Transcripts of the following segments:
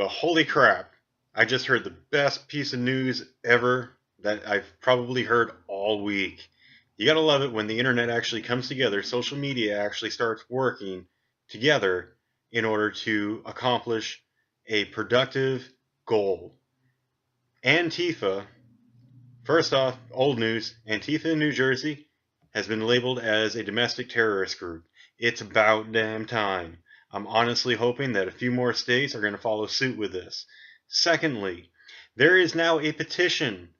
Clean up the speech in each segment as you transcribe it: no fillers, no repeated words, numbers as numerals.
Well, holy crap. I just heard the best piece of news ever that I've probably heard all week. You gotta love it when the internet actually comes together, social media actually starts working together in order to accomplish a productive goal. Antifa, first off, old news, Antifa in New Jersey has been labeled as a domestic terrorist group. It's about damn time. I'm honestly hoping that a few more states are going to follow suit with this. Secondly, there is now a petition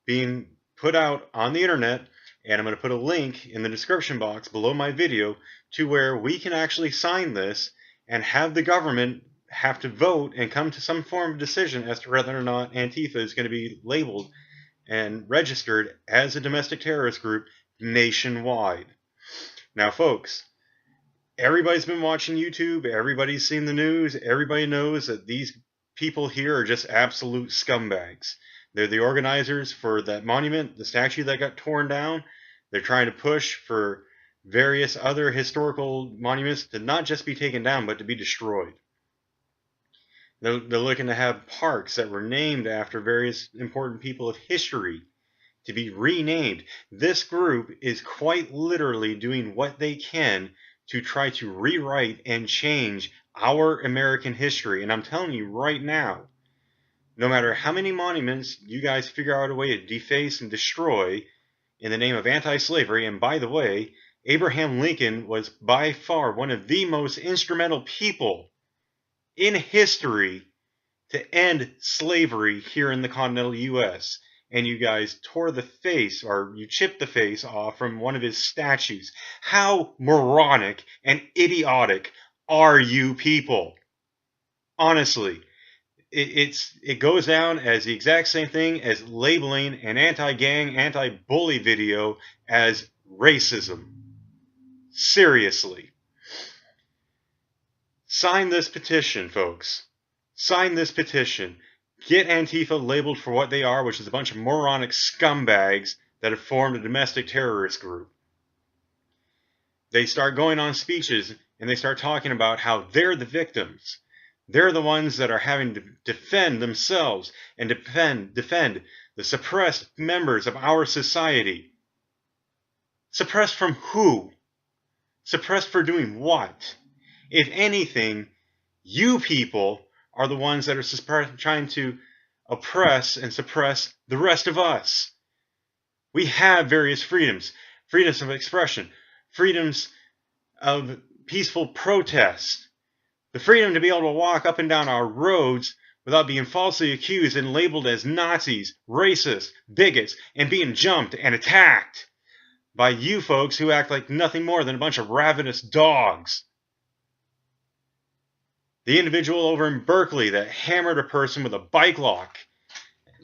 being put out on the internet, and I'm going to put a link in the description box below my video to where we can actually sign this and have the government have to vote and come to some form of decision as to whether or not Antifa is going to be labeled and registered as a domestic terrorist group nationwide. Now, folks, everybody's been watching YouTube, everybody's seen the news, everybody knows that these people here are just absolute scumbags. They're the organizers for that monument, the statue that got torn down. They're trying to push for various other historical monuments to not just be taken down, but to be destroyed. They're looking to have parks that were named after various important people of history to be renamed. This group is quite literally doing what they can to try to rewrite and change our American history. And I'm telling you right now, no matter how many monuments you guys figure out a way to deface and destroy in the name of anti-slavery, and by the way, Abraham Lincoln was by far one of the most instrumental people in history to end slavery here in the continental U.S., and you guys tore the face, or you chipped the face off from one of his statues. How moronic and idiotic are you people? Honestly, it goes down as the exact same thing as labeling an anti-gang, anti-bully video as racism. Seriously. Sign this petition, folks. Sign this petition. Get Antifa labeled for what they are, which is a bunch of moronic scumbags that have formed a domestic terrorist group. They start going on speeches and they start talking about how they're the victims. They're the ones that are having to defend themselves and defend the suppressed members of our society. Suppressed from who? Suppressed for doing what? If anything, you people are the ones that are trying to oppress and suppress the rest of us. We have various freedoms. Freedoms of expression. Freedoms of peaceful protest. The freedom to be able to walk up and down our roads without being falsely accused and labeled as Nazis, racists, bigots, and being jumped and attacked by you folks who act like nothing more than a bunch of ravenous dogs. The individual over in Berkeley that hammered a person with a bike lock,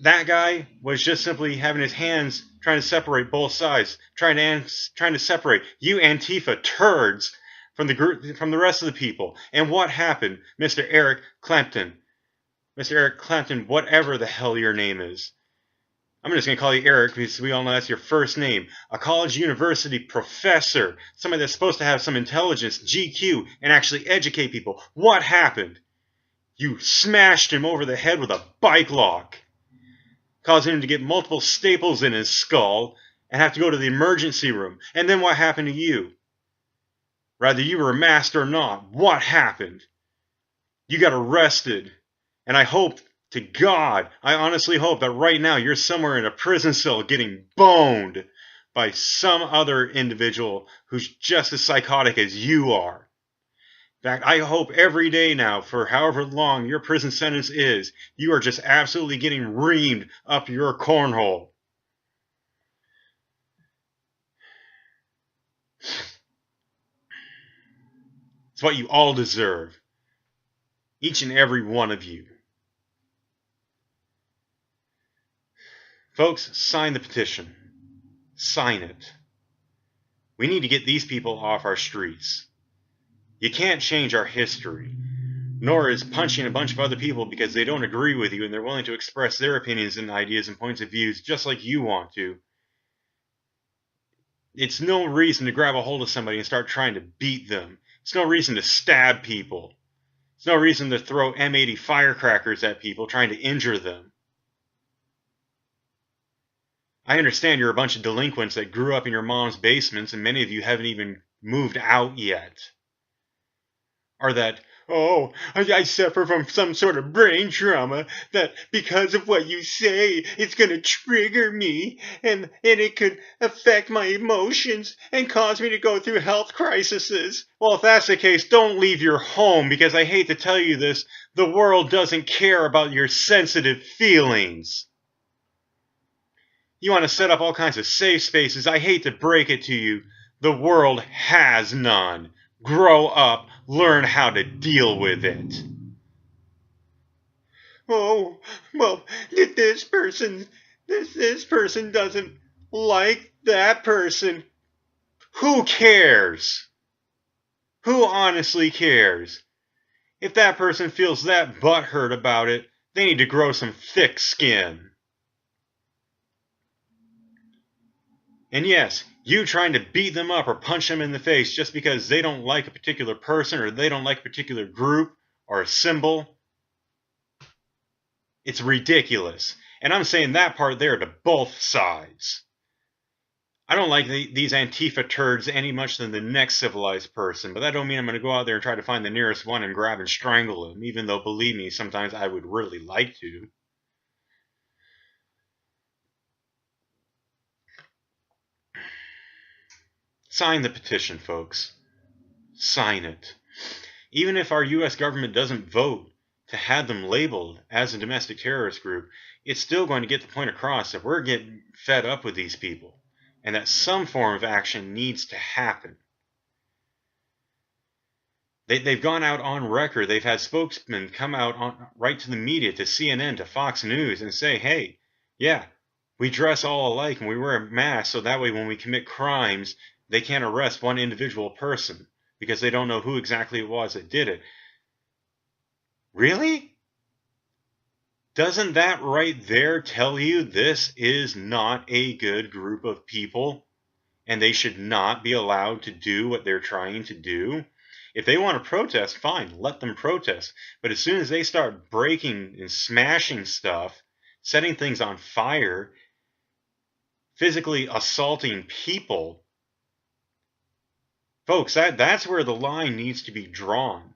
that guy was just simply having his hands trying to separate both sides, trying to separate you Antifa turds from the group, from the rest of the people. And what happened, Mr. Eric Clapton? Mr. Eric Clapton, whatever the hell your name is. I'm just going to call you Eric because we all know that's your first name. A college university professor. Somebody that's supposed to have some intelligence, GQ, and actually educate people. What happened? You smashed him over the head with a bike lock, causing him to get multiple staples in his skull and have to go to the emergency room. And then what happened to you? Whether you were masked or not, what happened? You got arrested. And I hope to God, I honestly hope that right now you're somewhere in a prison cell getting boned by some other individual who's just as psychotic as you are. In fact, I hope every day now, for however long your prison sentence is, you are just absolutely getting reamed up your cornhole. It's what you all deserve. Each and every one of you. Folks, sign the petition. Sign it. We need to get these people off our streets. You can't change our history, nor is punching a bunch of other people because they don't agree with you and they're willing to express their opinions and ideas and points of views just like you want to. It's no reason to grab a hold of somebody and start trying to beat them. It's no reason to stab people. There's no reason to throw M80 firecrackers at people trying to injure them. I understand you're a bunch of delinquents that grew up in your mom's basements, and many of you haven't even moved out yet. Or that, oh, I suffer from some sort of brain trauma that because of what you say, it's going to trigger me and it could affect my emotions and cause me to go through health crises. Well, if that's the case, don't leave your home, because I hate to tell you this, the world doesn't care about your sensitive feelings. You want to set up all kinds of safe spaces. I hate to break it to you. The world has none. Grow up. Learn how to deal with it. Oh, well, this person doesn't like that person. Who cares? Who honestly cares? If that person feels that butthurt about it, they need to grow some thick skin. And yes, you trying to beat them up or punch them in the face just because they don't like a particular person or they don't like a particular group or a symbol, it's ridiculous. And I'm saying that part there to both sides. I don't like these Antifa turds any much than the next civilized person, but that don't mean I'm going to go out there and try to find the nearest one and grab and strangle him, even though, believe me, sometimes I would really like to. Sign the petition, folks. Sign it. Even if our U.S. government doesn't vote to have them labeled as a domestic terrorist group, it's still going to get the point across that we're getting fed up with these people and that some form of action needs to happen. They've gone out on record. They've had spokesmen come out right to the media, to CNN, to Fox News, and say, hey, yeah, we dress all alike and we wear a mask so that way when we commit crimes, they can't arrest one individual person because they don't know who exactly it was that did it. Really? Doesn't that right there tell you this is not a good group of people and they should not be allowed to do what they're trying to do? If they want to protest, fine, let them protest. But as soon as they start breaking and smashing stuff, setting things on fire, physically assaulting people, folks, that's where the line needs to be drawn.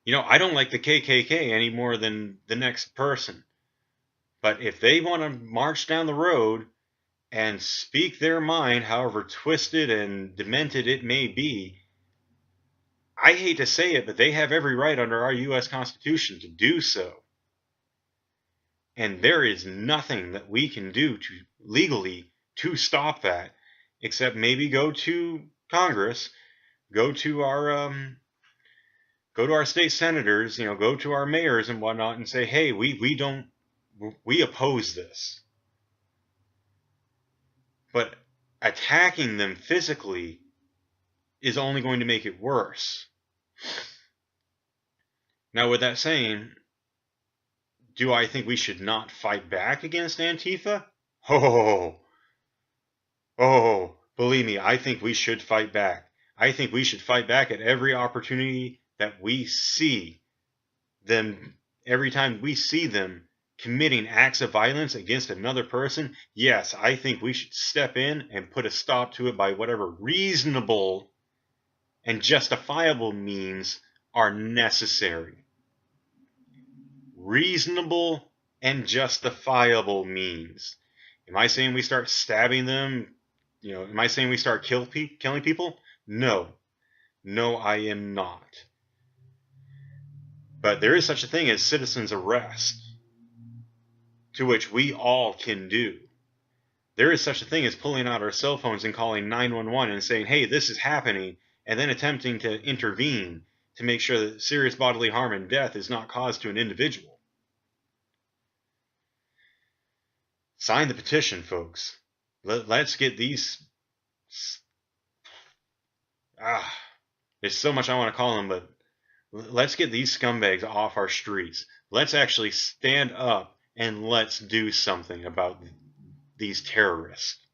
You know, I don't like the KKK any more than the next person. But if they want to march down the road and speak their mind, however twisted and demented it may be, I hate to say it, but they have every right under our U.S. Constitution to do so. And there is nothing that we can do to legally to stop that, except maybe go to Congress, go to our state senators, go to our mayors and whatnot, and say, hey, we oppose this. But attacking them physically is only going to make it worse. Now, with that saying, do I think we should not fight back against Antifa? Believe me, I think we should fight back. I think we should fight back at every opportunity that we see them, every time we see them committing acts of violence against another person. Yes, I think we should step in and put a stop to it by whatever reasonable and justifiable means are necessary. Reasonable and justifiable means. Am I saying we start stabbing them? Am I saying we start killing people? No. No, I am not. But there is such a thing as citizen's arrest, to which we all can do. There is such a thing as pulling out our cell phones and calling 911 and saying, hey, this is happening, and then attempting to intervene to make sure that serious bodily harm and death is not caused to an individual. Sign the petition, folks. Let's get these... there's so much I want to call them, but let's get these scumbags off our streets. Let's actually stand up and let's do something about these terrorists.